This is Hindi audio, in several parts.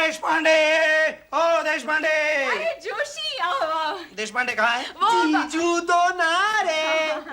देश पांडे, ओ देश पांडे। अरे जोशी आओ। देश पांडे कहाँ है? जीजू तो ना रे।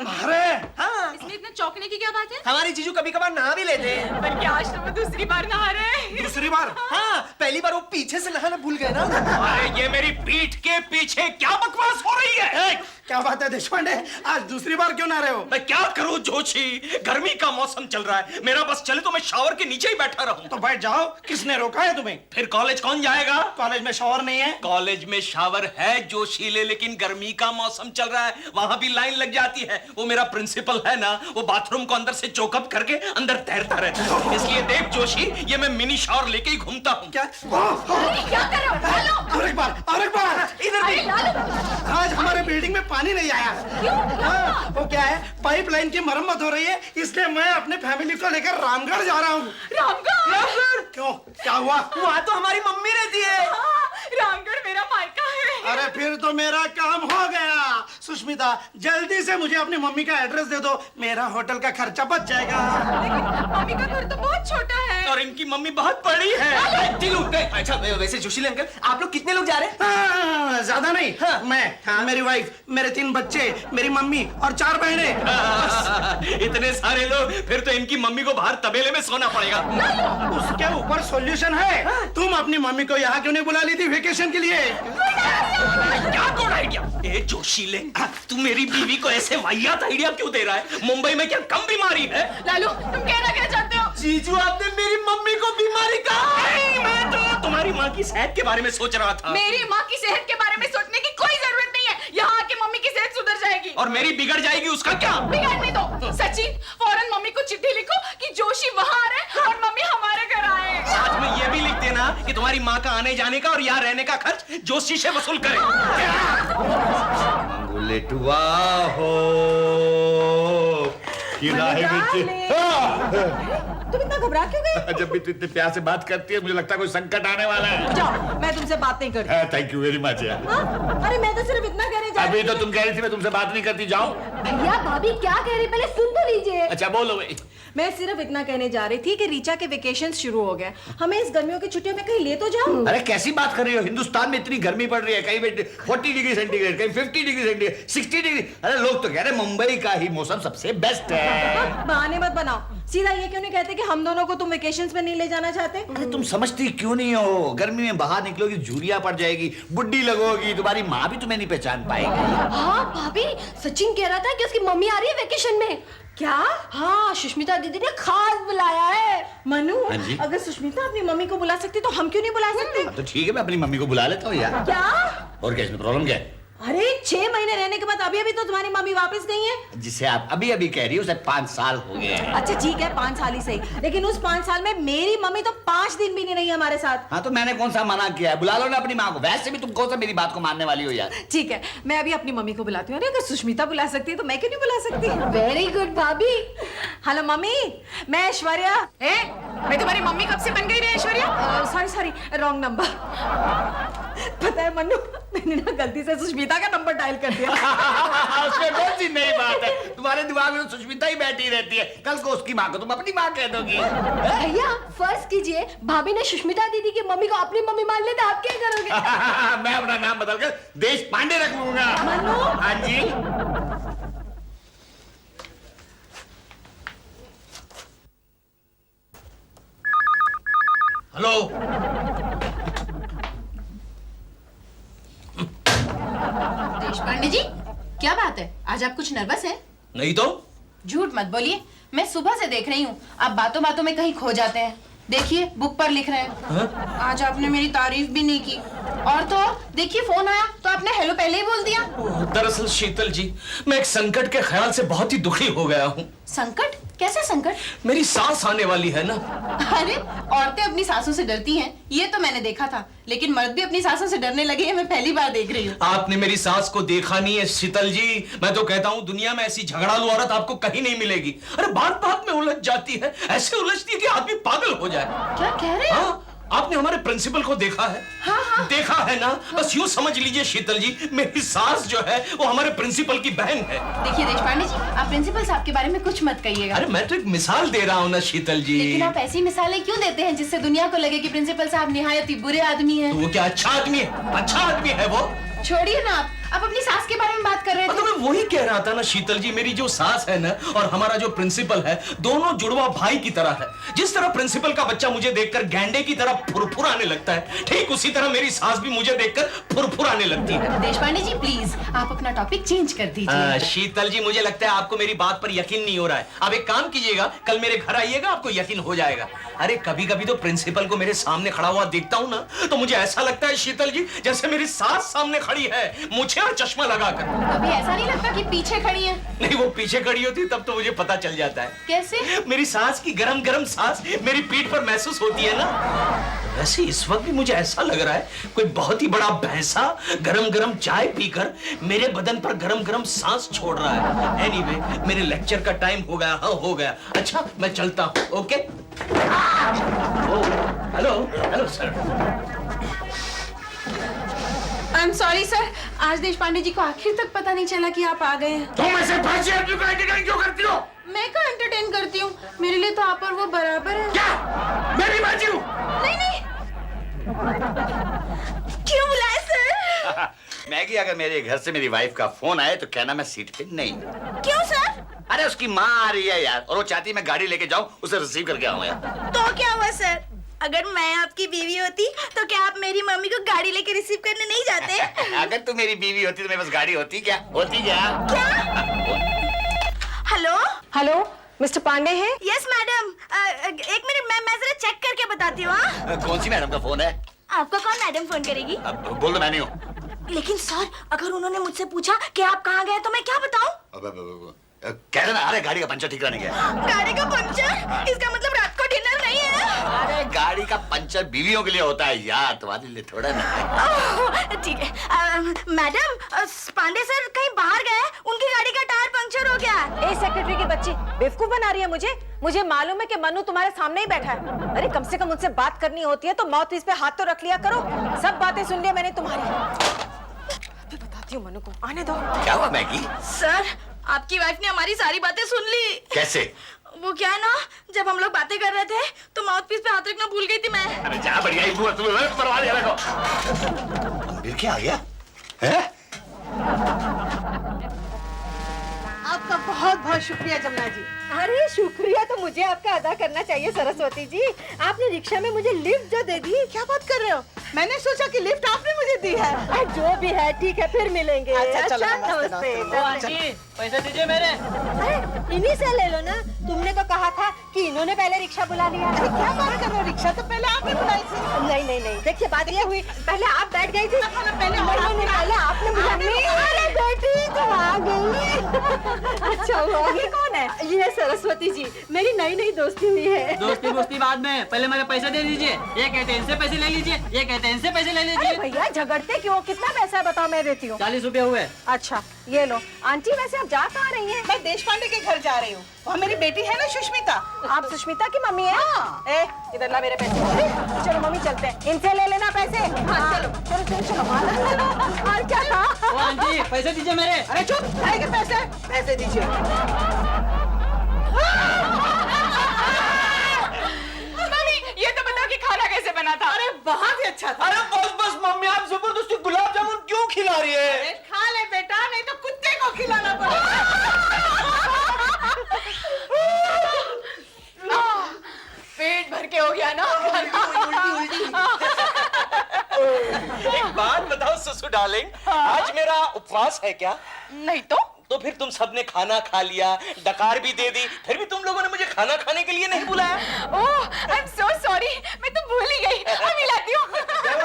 अरे हाँ, इसमें इतना चौंकने की क्या बात है? हमारे जीजू कभी कभार नहा भी लेते हैं। पर क्या आज तो वो दूसरी बार नहा रहे हैं? दूसरी बार? हाँ, पहली बार वो पीछे से नहाना भूल गए ना। अरे ये मेरी पीठ के पीछे क्या बकवास हो रही है? क्या बात है देश पांडे, आज दूसरी बार क्यों ना रहे हो? मैं क्या करूं जोशी, गर्मी का मौसम चल रहा है, मेरा बस चले तो मैं शावर के नीचे ही बैठा रहूं। तो बैठ जाओ, किसने रोका है तुम्हें? फिर कॉलेज कौन जाएगा? कॉलेज में शावर नहीं है? कॉलेज में शावर है जोशीले, लेकिन गर्मी का मौसम चल रहा है, वहां भी लाइन लग जाती है। वो मेरा प्रिंसिपल है ना, वो बाथरूम को अंदर से चोकअप करके अंदर तैरता रहता है। इसलिए देख जोशी, ये मैं मिनी शावर लेके ही घूमता हूँ। क्या? क्या कर रहे हो? लालो। और एक बार इधर भी। आज हमारे बिल्डिंग में पानी नहीं आया। हाँ, वो क्या है, पाइपलाइन की मरम्मत हो रही है, इसलिए मैं अपने फैमिली को लेकर रामगढ़ जा रहा हूँ। रामगढ़? क्यों, क्या हुआ? वहाँ तो हमारी मम्मी रहती है। हाँ, रामगढ़ मेरा मायका है। अरे फिर तो मेरा काम हो गया। सुष्मिता, जल्दी से मुझे अपनी मम्मी का एड्रेस दे दो, मेरा होटल का खर्चा बच जाएगा। लेकिन मम्मी का घर तो बहुत छोटा है। और इनकी मम्मी बहुत बड़ी है। अच्छा, वैसे जोशीले अंकल, आप लोग कितने लोग जा रहे हैं? हाँ, ज्यादा नहीं। हाँ, मैं, मेरी वाइफ, मेरे 3 बच्चे, मेरी मम्मी और 4 बहनें। इतने सारे लोग, फिर तो इनकी मम्मी को बाहर तबेले में सोना पड़ेगा। उसके ऊपर सॉल्यूशन है। तुम अपनी मम्मी को यहाँ क्यों नहीं बुला ली थी वेकेशन के लिए? क्या गुड आइडिया? ए जोशीले, तू मेरी बीवी को ऐसे वाहियात आइडिया क्यों दे रहा है? मुंबई में क्या कम बीमारी है? लालू, तुम कहना क्या चाहते हो? जीजू, आपने मेरी मम्मी को बीमारी कहा। नहीं, मैं तो तुम्हारी माँ की सेहत के बारे में सोच रहा था। मेरी माँ की सेहत के बारे में सोचने की कोई जरूरत नहीं है। यहाँ आके मम्मी की सेहत सुधर जाएगी। और मेरी बिगड़ जाएगी, उसका क्या? बिगाड़ने दो। सचिन, फौरन मम्मी को चिट्ठी लिखो कि जोशी वहाँ आ रहे हैं और मम्मी हमारे घर आए। साथ में ये भी लिख देना कि तुम्हारी माँ का आने जाने का और यहाँ रहने का खर्च जोशी से वसूल करे। लेटुआ हो तुम इतना घबरा क्यों गए? जब भी तू इतने प्यार से बात करती है, मुझे लगता है कोई संकट आने वाला है। जाओ, मैं तुमसे बात नहीं करती। थैंक यू वेरी मच यार। हाँ? अरे मैं तो सिर्फ इतना कहने जा अभी रही तो तुम कह रही थी मैं तुमसे बात नहीं करती, जाओ। भैया भाभी क्या कह रही, पहले सुन तो लीजिए। अच्छा बोलो भाई। मैं सिर्फ इतना कहने जा रही थी कि रीचा के वेकेशन शुरू हो गए, हमें इस गर्मियों की छुट्टियों में कहीं ले तो जाओ। अरे कैसी बात कर रही हो, हिंदुस्तान में इतनी गर्मी पड़ रही है, कहीं 40 डिग्री सेंटीग्रेड, कहीं 50 डिग्री सेंटीग्रेड, 60 डिग्री। अरे लोग तो कह रहे मुंबई का ही मौसम सबसे बेस्ट है। बहाने मत बनाओ, सीधा ये क्यों नहीं कहते कि हम दोनों को तुम वेकेशंस में नहीं ले जाना चाहते? अरे तुम समझती क्यों नहीं हो, गर्मी में बाहर निकलोगी झुर्रियां पड़ जाएगी, बुड्ढी लगोगी, तुम्हारी माँ भी तुम्हें नहीं पहचान पाएगी। हाँ भाभी, सचिन कह रहा था कि उसकी मम्मी आ रही है वेकेशन में। क्या? हाँ, सुष्मिता दीदी ने खास बुलाया है। मनु, हाँ जी? अगर सुष्मिता अपनी मम्मी को बुला सकती तो हम क्यों नहीं बुला सकते? तो ठीक है, मैं अपनी मम्मी को बुला लेता हूँ यार। क्या? और क्या इसमें प्रॉब्लम क्या है? अरे 6 महीने रहने के बाद अभी अभी तो तुम्हारी मम्मी वापस गई है। जिसे आप अभी अभी कह रही हो उसे 5 साल हो गए हैं। अच्छा ठीक है, 5 साल ही सही, लेकिन उस 5 साल में मेरी मम्मी तो 5 दिन भी नहीं रही हमारे साथ। हाँ तो मैंने कौन सा मना किया है, बुला लो ना अपनी माँ को। वैसे भी तुम कौन सा मेरी बात को मानने वाली हो यार। ठीक है, मैं अभी अपनी मम्मी को बुलाती हूँ। अरे अगर सुष्मिता बुला सकती है तो मैं क्यों नहीं बुला सकती? वेरी गुड भाभी। हेलो मम्मी, मैं ऐश्वर्या। मैं तुम्हारी मम्मी कब से बन गई रे ऐश्वर्या? Sorry, wrong number. पता है मनु, मैंने ना गलती से सुष्मिता का नंबर डायल कर दिया। उसमें कौन सी नई बात है, तुम्हारे दिमाग में तो सुष्मिता ही बैठी रहती है, कल को उसकी माँ को तुम अपनी माँ कह दोगी। भैया फर्ज कीजिए, भाभी ने सुष्मिता दीदी की मम्मी को अपनी मम्मी मान लेते, आप क्या करोगे? मैं अपना नाम बदलकर देश पांडे रख लूंगा। मनु, हाँ जी। हेलो, देशपांडे जी, क्या बात है? आज आप कुछ नर्वस हैं? नहीं तो झूठ मत बोलिए, मैं सुबह से देख रही हूँ, आप बातों बातों में कहीं खो जाते हैं। देखिए बुक पर लिख रहे हैं। आज आपने मेरी तारीफ भी नहीं की। और तो और, देखिए फोन आया तो आपने हेलो पहले ही बोल दिया। दरअसल शीतल जी, मैं एक संकट के ख्याल से बहुत ही दुखी हो गया हूँ। संकट? कैसा संकट? मेरी सास आने वाली है ना। अरे औरतें अपनी सासों से डरती हैं, ये तो मैंने देखा था, लेकिन मर्द भी अपनी सासों से डरने लगे हैं, मैं पहली बार देख रही हूँ। आपने मेरी सास को देखा नहीं है शीतल जी, मैं तो कहता हूँ दुनिया में ऐसी झगड़ालू औरत आपको कहीं नहीं मिलेगी। अरे बात बात में उलझ जाती है, ऐसे उलझती है कि आदमी पागल हो जाए। क्या कह रहे हैं? हाँ, आपने हमारे प्रिंसिपल को देखा है? हाँ। देखा है ना? बस यूं समझ लीजिए शीतल जी, मेरी सास जो है वो हमारे प्रिंसिपल की बहन है। देखिए देशपांडे जी, आप प्रिंसिपल साहब के बारे में कुछ मत कहिएगा। अरे मैं तो एक मिसाल दे रहा हूँ ना शीतल जी। लेकिन आप ऐसी मिसालें क्यों देते हैं जिससे दुनिया को लगे कि प्रिंसिपल साहब निहायत ही बुरे आदमी हैं? तो वो क्या अच्छा आदमी है? अच्छा आदमी है वो। छोड़िए ना, आप अपनी सास के बारे में बात कर रहे थे। तो मैं वही कह रहा था ना शीतल जी, मेरी जो सास है ना और हमारा जो प्रिंसिपल है, दोनों जुड़वा भाई की तरह है। जिस तरह प्रिंसिपल का बच्चा मुझे देखकर गैंडे की तरह फुरफुराने लगता है, ठीक उसी तरह मेरी सास भी मुझे देखकर फुरफुराने लगती है। देशपांडे जी प्लीज आप अपना टॉपिक चेंज कर दीजिए। शीतल जी, मुझे लगता है आपको मेरी बात पर यकीन नहीं हो रहा है। आप एक काम कीजिएगा, कल मेरे घर आइएगा, आपको यकीन हो जाएगा। अरे कभी कभी तो प्रिंसिपल को मेरे सामने खड़ा हुआ देखता हूँ ना, तो मुझे ऐसा लगता है शीतल जी जैसे मेरी सास सामने खड़ी है, मुझे और चश्मा लगाकर। अभी ऐसा नहीं लगता कि पीछे खड़ी है? नहीं, वो पीछे खड़ी होती तब तो मुझे पता चल जाता है। कैसे? मेरी सास की गरम गरम सांस मेरी पीठ पर महसूस होती है ना। वैसे इस वक्त भी मुझे ऐसा लग रहा है कोई बहुत ही बड़ा भैंसा गरम गरम चाय पीकर मेरे बदन पर गरम गरम सांस छोड़ रहा है। एनीवे, मेरे लेक्चर का टाइम हो गया। हाँ, हो गया। अच्छा, मैं चलता हूँ। Okay. Hello hello sir. I am sorry sir, आज देशपांडे जी को आखिर तक पता नहीं चला कि आप आ गए हैं। तुम ऐसे फांसी आदमी को एंटरटेन क्यों करती हो? मैं कहाँ एंटरटेन करती हूँ? मेरे लिए तो आप और वो बराबर है। क्या मेरी बाजी हूँ? नहीं। क्यों बुलाए सर? मैगी, अगर मेरे घर से मेरी वाइफ का फोन आए तो कहना मैं सीट पे नहीं। क्यों सर? अरे उसकी माँ आ रही है यार, और वो चाहती है मैं गाड़ी लेके जाऊँ, उसे रिसीव करके आऊँ यार। तो क्या हुआ सर? अगर मैं आपकी बीवी होती तो क्या आप मेरी मम्मी को गाड़ी लेके रिसीव करने नहीं जाते? अगर तू मेरी बीवी होती तो मेरे पास गाड़ी होती क्या? हेलो हेलो, मिस्टर पांडे हैं? यस मैडम, एक मिनट मैं जरा चेक करके बताती हूँ। हाँ? कौन सी मैडम का फोन है? आपको कौन मैडम फोन करेगी? अब बोल दो, मैं नहीं हूँ। लेकिन सर, अगर उन्होंने मुझसे पूछा कि आप कहाँ गए तो मैं क्या बताऊँ? कह रहे ना, अरे गाड़ी का पंचर ठीक कराने गया। गाड़ी का पंचर? इसका मतलब रात को डिनर नहीं है? अरे गाड़ी का पंचर बीवियों के लिए होता है यार, तुम्हारे लिए थोड़ा ना। ओह, ठीक है। मैडम, पांडे सर कहीं बाहर गए, उनकी गाड़ी का टायर पंचर हो गया। ए सेक्रेटरी की बच्ची, बेवकूफ बना रही है मुझे मालूम है कि मनु तुम्हारे सामने ही बैठा है। अरे कम से कम मुझसे बात करनी होती है तो माउथ पीस पे हाथ तो रख लिया करो। सब बातें सुन लिया मैंने तुम्हारी। बताती हूँ मनु को, आने दो। क्या हुआ मैगी? सर, आपकी वाइफ ने हमारी सारी बातें सुन ली। कैसे? वो क्या है ना, जब हम लोग बातें कर रहे थे तो माउथ पीस पे हाथ रखना भूल गई थी मैं। अरे जा बढ़िया ही हुआ, तुम्हें मरवा दिया देखो। अमीर क्या आ गया? हैं? आपका बहुत बहुत शुक्रिया जमुना जी। अरे शुक्रिया तो मुझे आपका अदा करना चाहिए सरस्वती जी। आपने रिक्शा में मुझे लिफ्ट जो दे दी। क्या बात कर रहे हो? मैंने सोचा कि लिफ्ट आपने मुझे दी है। जो भी है ठीक है, फिर मिलेंगे। अच्छा नमस्ते। पैसे दीजिए मेरे। अरे इन्हीं से ले लो ना, तुमने तो कहा था कि इन्होंने पहले रिक्शा बुला लिया। अरे क्या बात कर रहे हो, रिक्शा तो पहले आपने बुलाई थी। नहीं, देखिए बात ये हुई, पहले आप बैठ गई थी। पहले आपने बुलाई। अरे बेटी तुम आ गई। अच्छा हुआ। ये कौन है? ये सरस्वती जी, मेरी नई दोस्ती हुई है। दोस्ती बाद में, पहले मेरे पैसे दे दीजिए। ये कहते हैं इनसे पैसे ले लीजिए, ये कहते हैं इनसे पैसे ले लीजिए। भैया झगड़ते क्यों? कितना पैसा है बताओ, मैं देती हूँ। 40 रुपए हुए। अच्छा ये लो। आंटी वैसे आप जा कहाँ रही हैं? मैं देशपांडे के घर जा रही हूँ। वहाँ मेरी बेटी है ना सुष्मिता। आप सुष्मिता की मम्मी हैं? हाँ। ए इधर ला मेरे पैसे। अरे, चलो मम्मी चलते हैं, इनसे ले लेना पैसे। हाँ चलो। और क्या था? ओ आंटी, पैसे दीजिए मेरे। अरे चुप, आएंगे पैसे दीजिए। मम्मी, ये तो बताओ कि खाना कैसे बना था? अरे बहुत ही अच्छा था। अरे बस मम्मी, आप जबरदस्ती गुलाब जामुन क्यों खिला रही है? अरे खा ले बेटा, नहीं तो कुत्ते को खिलाना पड़ेगा। पेट भर के हो गया ना? एक बात बताओ सुसु डार्लिंग, आज मेरा उपवास है क्या? नहीं तो फिर तुम सबने खाना खा लिया, डकार भी दे दी, फिर भी तुम लोगों ने मुझे खाना खाने के लिए नहीं बुलाया। ओह, आई एम सो सॉरी, मैं तो भूल ही गई। मैं मिलाती हूँ।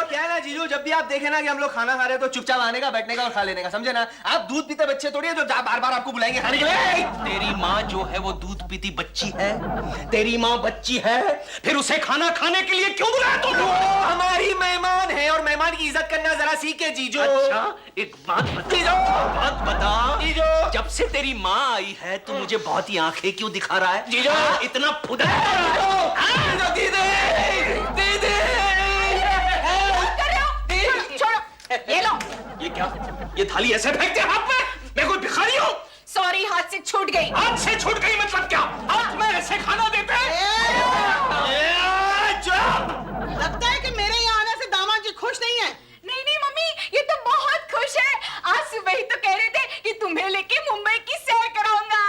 क्या है ना जीजू, जब भी आप देखे ना कि हम लोग खाना खा रहे हैं तो चुपचाप आने का, बैठने का और खा लेने का, समझे ना? आप दूध पीते बच्चे थोड़ी है जो बार बार आपको बुलाएंगे खाने के लिए। तेरी माँ जो है वो दूध पीती बच्ची है, तेरी माँ बच्ची है, फिर उसे खाना खाने के लिए क्यों बुलाया तुम? वो हमारी मेहमान है और मेहमान की इज्जत करना जरा सीखे जीजू। अच्छा, एक बात बता जीजू, जब से तेरी माँ आई है तू मुझे बहुत ही आंखें क्यों दिखा रहा है? जीजू इतना फुदर। दीदी क्या ये थाली ऐसे फेंकते हाथ में? मैं कोई भिखारी हूँ? सॉरी, हाथ से छूट गई। हाथ से छूट गई मतलब क्या? हाथ में ऐसे खाना देते हैं? लगता है कि मेरे यहाँ आने से दामाद जी खुश नहीं है। नहीं नहीं मम्मी, ये तो बहुत खुश है। आज सुबह ही तो कह रहे थे कि तुम्हें लेके मुंबई की सैर कराऊंगा।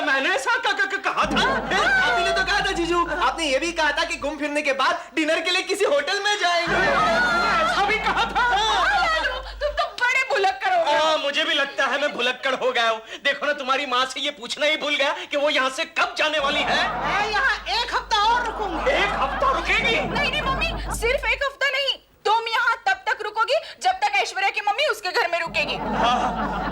मैंने ऐसा कहा था? आपने तो कहा था जीजू, आपने ये भी कहा था कि घूम फिरने के बाद डिनर के लिए किसी होटल में जाएंगे। ऐसा भी कहा था? लालू, तुम तो बड़े भुलक्कड़ हो गए। मुझे भी लगता है मैं भुलक्कड़ हो गया हूँ। देखो ना, तुम्हारी माँ से ये पूछना ही भूल गया कि वो यहाँ से कब जाने वाली है। मैं यहाँ 1 हफ्ता और रुकूंगी। 1 हफ्ता रुकेगी? नहीं मम्मी, सिर्फ 1 हफ्ता नहीं, तुम यहाँ तब तक रुकोगी जब तक ऐश्वर्या की मम्मी उसके घर में रुकेगी।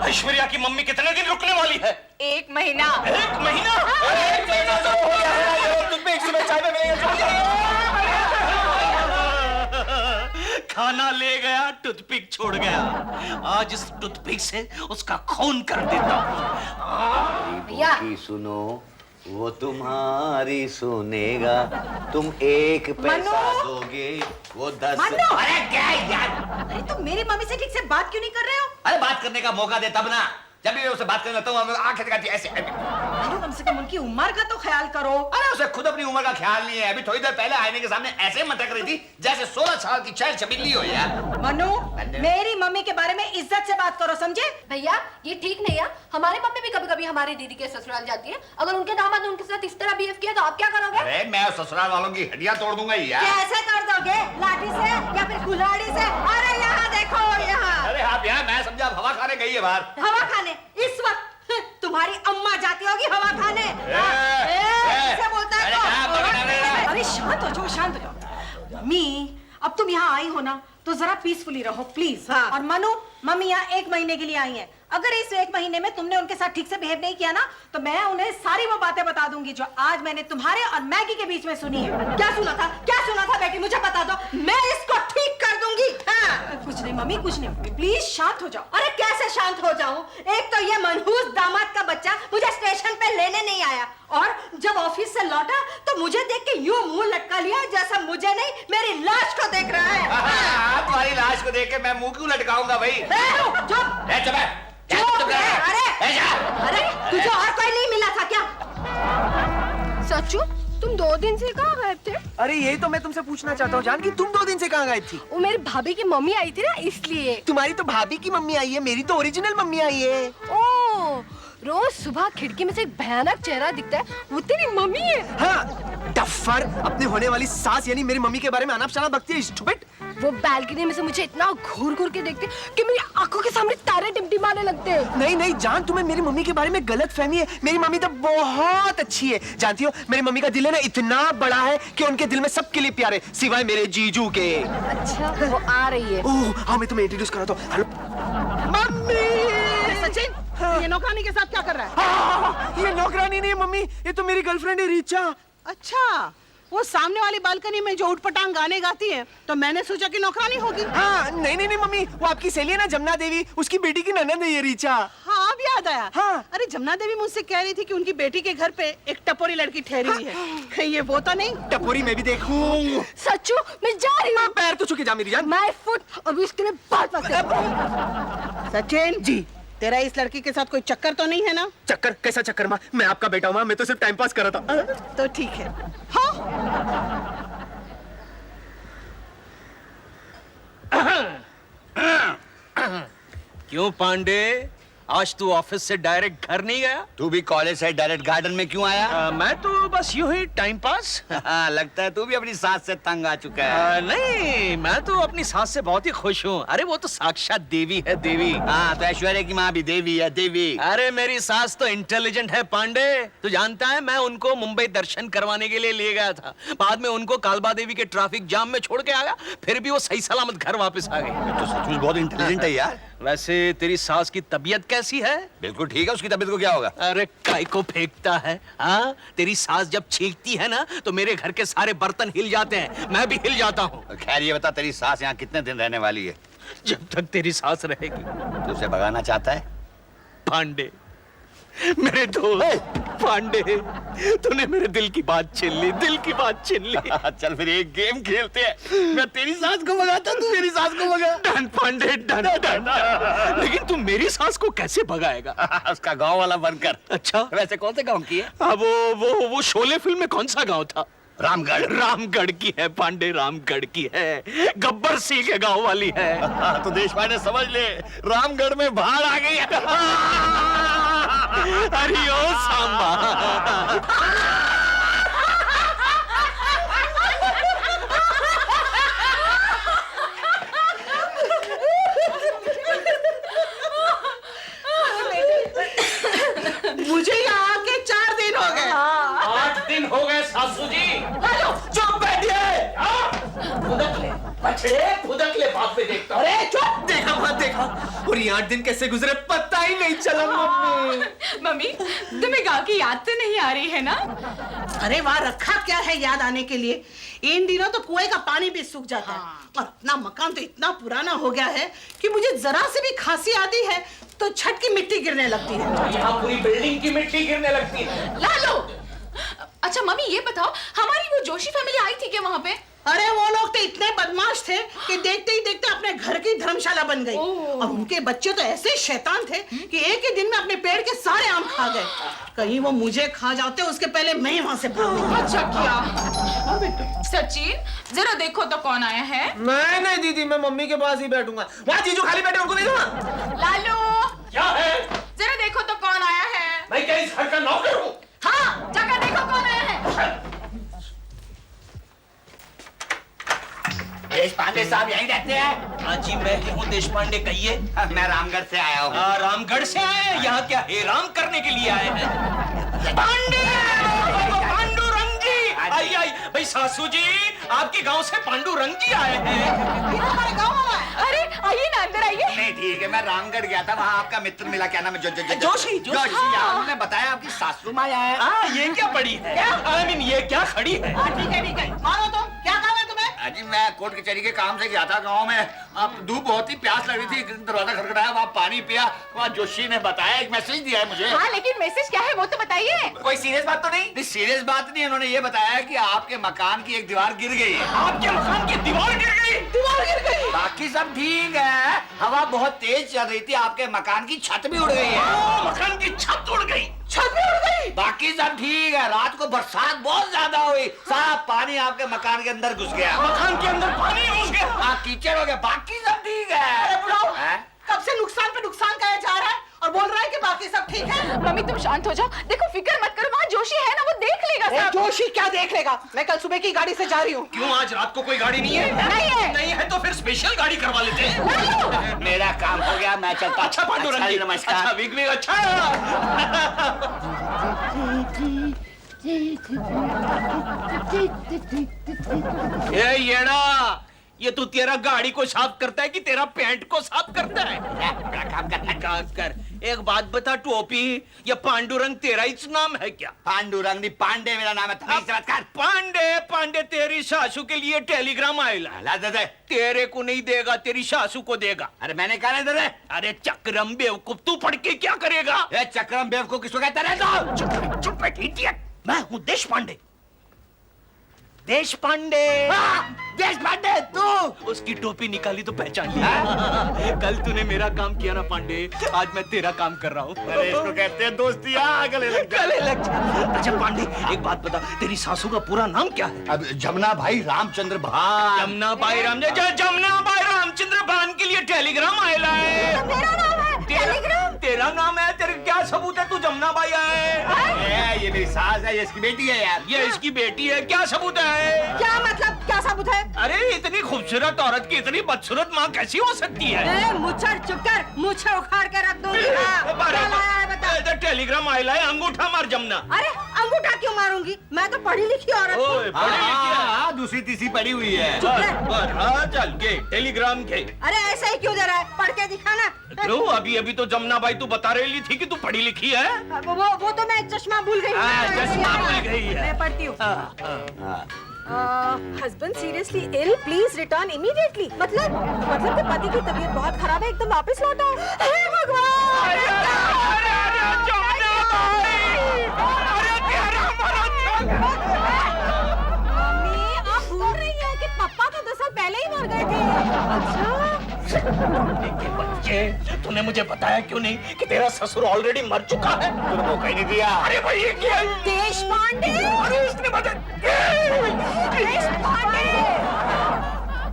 ऐश्वर्या की मम्मी कितने दिन रुकने वाली है? 1 महीना। 1 महीना? 1 महीना तो हो गया है, तुम्हें एक सुबह चाय में मिलेगा। खाना ले गया, टूथपिक छोड़ गया। आज इस टूथपिक से उसका खून कर देता हूँ। भैया सुनो, वो तुम्हारी सुनेगा। तुम 1 पैसा दोगे, वो 10। अरे क्या यार, अरे तुम मेरी मम्मी से ठीक से बात क्यों नहीं कर रहे हो? अरे बात करने का मौका दे तब ना। जब भी मैं उससे बात करने लगता हूँ आंखें दिखाती है ऐसे। कम से कम उनकी उम्र का तो ख्याल करो। अरे उसे खुद अपनी उम्र का ख्याल नहीं है। अभी थोड़ी देर पहले आईने के सामने ऐसे मटक रही थी जैसे 16 साल की चैल चबिल्ली हो यार। मनु, मेरी मम्मी के बारे में इज्जत से बात करो, समझे? भैया ये ठीक नहीं है। हमारी मम्मी भी कभी कभी हमारी दीदी के ससुराल जाती है। अगर उनके दामाद ने उनके साथ इस तरह बिहेव किया तो आप क्या करोगे? अरे मैं ससुराल वालों की हड्डियां तोड़ दूंगा यार। कैसे कर दोगे? लाठी से या फिर कुल्हाड़ी से? अरे यहाँ देखो, यहाँ। अरे आप यहाँ, मैं समझा आप हवा खाने गई है बाहर। हवा खाने? इस वक्त तुम्हारी अम्मा जाती होगी हवा खाने। ऐसे बोलता है तो? अरे शांत हो जाओ, शांत हो जाओ। मम्मी, अब तुम यहाँ आई हो ना, तो जरा पीसफुली रहो प्लीज। हाँ। और मनु, मम्मी यहाँ 1 महीने के लिए आई हैं। अगर इस 1 महीने में तुमने उनके साथ ठीक से बिहेव नहीं किया ना, तो मैं उन्हें सारी वो बातें बता दूंगी जो आज मैंने तुम्हारे और मैगी के बीच में सुनी है। क्या सुना था? क्या सुना था बेटी? मुझे बता दो, मैं इसको ठीक कर दूंगी। हाँ। कुछ नहीं मम्मी, कुछ नहीं। प्लीज शांत हो जाओ। अरे कैसे शांत हो जाऊं? एक तो ये मनहूस दामाद का बच्चा मुझे स्टेशन पे लेने नहीं आया, और जब ऑफिस से लौटा तो मुझे देख के यूं मुंह लटका लिया जैसा मुझे नहीं, मेरी लाश को देख रहा है। तुम्हारी लाश को देख के मैं मुंह क्यों लटकाऊंगा भाई? अरे तुझे और कोई नहीं मिला था क्या? सच्चू, तुम 2 दिन से कहाँ गए थे? अरे यही तो मैं तुमसे पूछना चाहता हूँ जान, कि तुम 2 दिन से कहाँ गायब थी? वो मेरी भाभी की मम्मी आई थी ना, इसलिए। तुम्हारी तो भाभी की मम्मी आई है, मेरी तो ओरिजिनल मम्मी आई है। ओह, रोज सुबह खिड़की में से एक भयानक चेहरा दिखता है, वो तेरी मम्मी है। हाँ, डफर, अपने होने वाली सास यानी मेरी मम्मी के बारे में अनाप शनाप बकती है, स्टूपिड। वो बैल्कनी में से मुझे इतना घूर घूर के देखते कि मेरी आंखों के सामने तारे टिमटिमाने लगते हैं। नहीं नहीं जान, तुम्हें मेरी मम्मी के बारे में गलत फहमी है। मेरी मम्मी तो बहुत अच्छी है। जानती हो, मेरी मम्मी का दिल है ना इतना बड़ा है कि उनके दिल में सबके लिए प्यार है, सिवाय मेरे जीजू के। अच्छा, वो आ रही है। ओह, हाँ मैं तुम्हें इंट्रोड्यूस कराता हूँ। Hello mummy. सचिन, ये नौकरानी के साथ क्या कर रहा है? ये नौकरानी नहीं है मम्मी, ये तो मेरी गर्लफ्रेंड है रीचा। अच्छा, वो सामने वाली बालकनी में जो उठपटांग गाने गाती है, तो मैंने सोचा कि नौकरानी होगी। हाँ, नहीं मम्मी, वो आपकी सहेली है ना जमुना देवी, उसकी बेटी की ननद है ये रीचा। हाँ, अब याद आया। हाँ। अरे जमुना देवी मुझसे कह रही थी कि उनकी बेटी के घर पे एक टपोरी लड़की ठहरी हुई है। कहीं ये वो तो नहीं? टपोरी मैं भी देखूं। सच्चू, मैं जा रही हूँ। पैर तो छू के जा मेरी जान। माय फुट, अभी इसके लिए बात पकड़। सचिन जी, तेरा इस लड़की के साथ कोई चक्कर तो नहीं है ना? चक्कर? कैसा चक्कर माँ? मैं आपका बेटा हूँ माँ, मैं तो सिर्फ टाइम पास कर रहा था। तो ठीक है। हाँ। क्यों पांडे, आज तू ऑफिस से डायरेक्ट घर नहीं गया? तू भी कॉलेज से डायरेक्ट गार्डन में क्यों आया? मैं तो बस यूं ही टाइम पास। लगता है तू भी अपनी सास से तंग आ चुका है। नहीं, मैं तो अपनी सास से बहुत ही खुश हूँ। अरे वो तो साक्षात देवी है, देवी। हाँ, तो ऐश्वर्या की माँ भी देवी है, देवी। अरे मेरी सास तो इंटेलिजेंट है पांडे। तू जानता है, मैं उनको मुंबई दर्शन करवाने के लिए ले गया था, बाद में उनको कालबा देवी के ट्रैफिक जाम में छोड़ के आया, फिर भी वो सही सलामत घर वापस आ गई। तो सचमुच बहुत इंटेलिजेंट है यार। वैसे तेरी सास की तबीयत कैसी है? बिल्कुल ठीक है, उसकी तबीयत को क्या होगा? अरे काय को फेंकता है? हाँ, तेरी सास जब छींकती है ना तो मेरे घर के सारे बर्तन हिल जाते हैं, मैं भी हिल जाता हूँ। खैर ये बता, तेरी सास यहाँ कितने दिन रहने वाली है? जब तक तेरी सास रहेगी। तू उसे भगाना चाहता है? पांडे, मेरे दोस्त पांडे, तूने मेरे दिल की बात छीन ली, दिल की बात छीन ली। चल फिर एक गेम खेलते हैं, मैं तेरी सास को भगाता, तू मेरी सास को भगा। Done Pandey, done done. लेकिन तू मेरी सास को कैसे भगाएगा? उसका गांव वाला बनकर। अच्छा, वैसे कौन से गांव की है? वो शोले फिल्म में कौन सा गांव था? रामगढ़। रामगढ़ की है पांडे, रामगढ़ की है, गब्बर सिंह के गांव वाली है। तो देश पांडे समझ ले, रामगढ़ में बाढ़ आ गई है। अरे ओ सांबा। मुझे यहाँ आके 4 दिन हो गए। 8 दिन हो गए सासू जी। चुप बैठिए। फुदक ले बाप पे देखता। अरे चुप, देखा मत देखा। और ये 8 दिन कैसे गुजरे पता ही नहीं चला मम्मी। मम्मी, तुम्हें गाँव की याद तो नहीं आ रही है ना? अरे वहाँ रखा क्या है याद आने के लिए? इन दिनों तो कुएं का पानी भी सूख जाता है और अपना मकान तो इतना पुराना हो गया है कि मुझे जरा से भी खांसी आती है तो छत की मिट्टी गिरने लगती है। यहाँ पूरी बिल्डिंग की मिट्टी गिरने लगती है। लालो, अच्छा मम्मी ये बताओ, हमारी वो जोशी फैमिली आई थी क्या वहाँ पे? अरे वो लोग तो इतने बदमाश थे कि देखते ही देखते अपने घर की धर्मशाला बन गई। और उनके बच्चे तो ऐसे शैतान थे कि एक ही दिन में अपने पेड़ के सारे आम खा गए। कहीं वो मुझे खा जाते उसके पहले मैं ही वहां से भाग गई। अच्छा किया। सचिन, जरा देखो तो कौन आया है। नहीं दीदी, मैं मम्मी के पास ही बैठूंगा। वहाँ जीजू खाली बैठे, उनको देखो ना। लालू, क्या है? जरा देखो तो कौन आया है। मैं क्या इस घर का नौकर हूँ? हाँ, जाकर देखो कौन आया है। देश पांडे साहब यहीं रहते हैं? हाँ जी, मैं ही हूँ देश पांडे, कहिए। मैं रामगढ़ से आया हूँ। रामगढ़ से आए हैं? यहाँ क्या हेराम करने के लिए आए हैं? पांडे, पांडुरंग जी। आई आई भाई, सासू जी आपके गांव से पांडुरंग जी आए हैं। हमारे गाँव वाला है। अरे आइए ना, अंदर आइए। नहीं ठीक है, मैं रामगढ़ गया था, वहाँ आपका मित्र मिला, क्या नाम है? जोशी। उन्होंने बताया आपकी सासू माँ आए हैं। ये क्या पड़ी है? आई मीन ये क्या खड़ी है? ठीक है, मारो तुम, क्या काम है तुम्हें? अजी मैं कोर्ट कचहरी के काम से गया था गांव में। अब धूप बहुत ही प्यास लग रही थी, दरवाजा खटखटाया, वहाँ पानी पिया, वहाँ जोशी ने बताया, एक मैसेज दिया है मुझे। हाँ, लेकिन मैसेज क्या है वो तो बताइए। कोई सीरियस बात तो नहीं? सीरियस बात नहीं, उन्होंने ये बताया कि आपके मकान की एक दीवार गिर गई है। आपके मकान की दीवार गिर गई? दीवार गिर गई। बाकी सब ठीक है, हवा बहुत तेज चल रही थी, आपके मकान की छत भी उड़ गई है। मकान की छत उड़ गई? छत भी उड़ गई। बाकी सब ठीक है, रात को बरसात बहुत ज्यादा हुई, सारा पानी आपके मकान के अंदर घुस गया। मकान के अंदर पानी घुस गया? हाँ, कीचड़ हो गया, बाकी सब ठीक है। अरे बुलाओ, हैं? कब से नुकसान पे नुकसान कहा जा रहा है और बोल रहा है कि बाकी सब ठीक है। मम्मी तुम शांत हो जाओ, देखो फिक्र मत करो, वहाँ जोशी है ना, वो देख लेगा सब। जोशी क्या देख लेगा? मैं कल सुबह की गाड़ी से जा रही हूँ। क्यों, आज रात को कोई गाड़ी नहीं है? नहीं है। नहीं है तो फिर स्पेशल गाड़ी करवा लेते हैं। मेरा काम हो गया, मैं चलता। अच्छा पांडुरंग जी, नमस्कार। अच्छा विग विग, अच्छा। ये येड़ा, ये तू तेरा गाड़ी को साफ करता है कि तेरा पैंट को साफ करता है? बड़ा काम करना। काम कर। एक बात बता, टोपी, ये पांडुरंग तेरा ही नाम है क्या? पांडुरंग नहीं, पांडे मेरा नाम है। पांडे, पांडे तेरी सासू के लिए टेलीग्राम आएगा। ला दे दे। तेरे को नहीं देगा, तेरी सासू को देगा। अरे मैंने कहा नहीं दे दे। अरे चक्रम बेवकूफ, तू पढ़ के क्या करेगा? ए चक्रम बेवकूफ किसको कहता है? तो चुप चुप बैठ इडियट। मैं हूँ देश पांडे। देश पांडे। देश पांडे तू? उसकी टोपी निकाली तो पहचान लिया। कल तूने मेरा काम किया ना पांडे, आज मैं तेरा काम कर रहा हूँ। अरे इसको कहते हैं दोस्ती। गले लग जा। गले लग जा। अच्छा पांडे, एक बात बता, तेरी सासू का पूरा नाम क्या है? अब जमुना भाई रामचंद्र भान। जमुना बाई जमुना बाई रामचंद्र भान के लिए टेलीग्राम आएला है। मेरा नाम है टेलीग्राम। तेरा नाम है? तेरे क्या सबूत है तू जमुना बाई आए? ये मेरी सास है, ये इसकी बेटी है यार। ये इसकी बेटी है, क्या सबूत है? क्या मतलब, क्या सबूत है? अरे इतनी खूबसूरत औरत की इतनी बदसूरत माँ कैसी हो सकती है? मुच्छर चुप कर, मुच्छर उखाड़ के रख दूंगी। हाँ, क्या लाया है बता। टेलीग्राम आएला है, अंगूठा मार जमुना। अरे अंगूठा क्यों मारूंगी? मैं तो पढ़ी लिखी औरत हूँ। ओए, पढ़ी लिखी है। दूसरी तीसरी पड़ी हुई है। चल के टेलीग्राम के। अरे ऐसे ही क्यों दे रहा है? पढ़ के दिखाना। क्यों, अभी अभी तो जमुना बाई तू बता रही थी कि तू पढ़ी लिखी है। वो तो मैं चश्मा भूल गई। चश्मा भूल गई है। मैं पढ़ती हूँ। Husband seriously ill, please return immediately. मतलब कि पति की तबीयत बहुत खराब है, एकदम वापस लौट आओ। हे भगवान! जमुना बाई, अरे तेरा गए थे। के बच्चे, तूने मुझे बताया क्यों नहीं कि तेरा ससुर ऑलरेडी मर चुका है? तूने मौका ही नहीं दिया। अरे भाई ये क्या है? देश पांडे, अरे उसने मदद देश पांडे।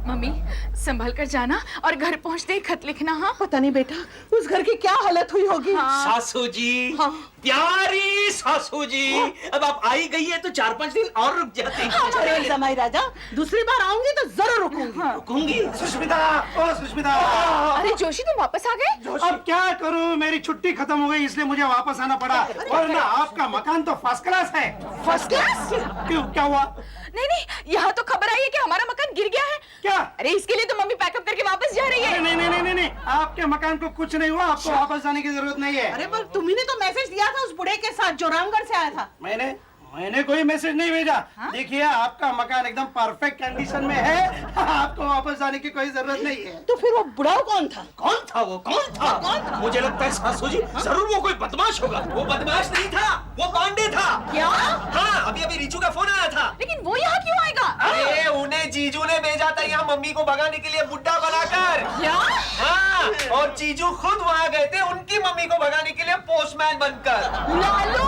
मम्मी संभल कर जाना और घर पहुंचते ही खत लिखना। हाँ पता नहीं बेटा उस घर की क्या हालत हुई होगी। सासू जी, प्यारी सासू जी, अब आप आई गई है तो 4-5 दिन और रुक जाते। अरे जमाई राजा, दूसरी बार आऊंगी तो जरूर रुकूंगी। रुकूंगी। सुष्मिता, ओ सुष्मिता। अरे जोशी तुम वापस आ गए? अब क्या करूं, मेरी छुट्टी खत्म हो गई इसलिए मुझे वापस आना पड़ा, वरना आपका मकान तो फर्स्ट क्लास है। First class? क्यों, क्या हुआ? नहीं नहीं, यहाँ तो खबर आई है कि हमारा मकान गिर गया है। क्या? अरे इसके लिए तो मम्मी पैकअप करके वापस जा रही है। नहीं नहीं नहीं नहीं नहीं, आपके मकान को कुछ नहीं हुआ, आपको वापस जाने की जरूरत नहीं है। अरे पर तुम्ही तो मैसेज दिया था उस बुढ़े के साथ जो रामगढ़ से आया था। मैंने कोई मैसेज नहीं भेजा। देखिए आपका मकान एकदम परफेक्ट कंडीशन में है, आपको वापस जाने की कोई जरूरत नहीं है। तो फिर वो बुढ़ा कौन था? कौन था वो? कौन था? मुझे लगता है सासू जी जरूर वो कोई बदमाश होगा। वो बदमाश नहीं था, वो पांडे था। क्या? हाँ, अभी अभी रिचू का फोन आया था। लेकिन वो यहाँ क्यों आएगा? अरे उन्हें जीजू ने भेजा था यहाँ मम्मी को भगाने के लिए बुड्ढा बनाकर। क्या? हाँ, और जीजू खुद वहाँ गए थे उनकी मम्मी को भगाने के लिए पोस्टमैन बनकर। लालू!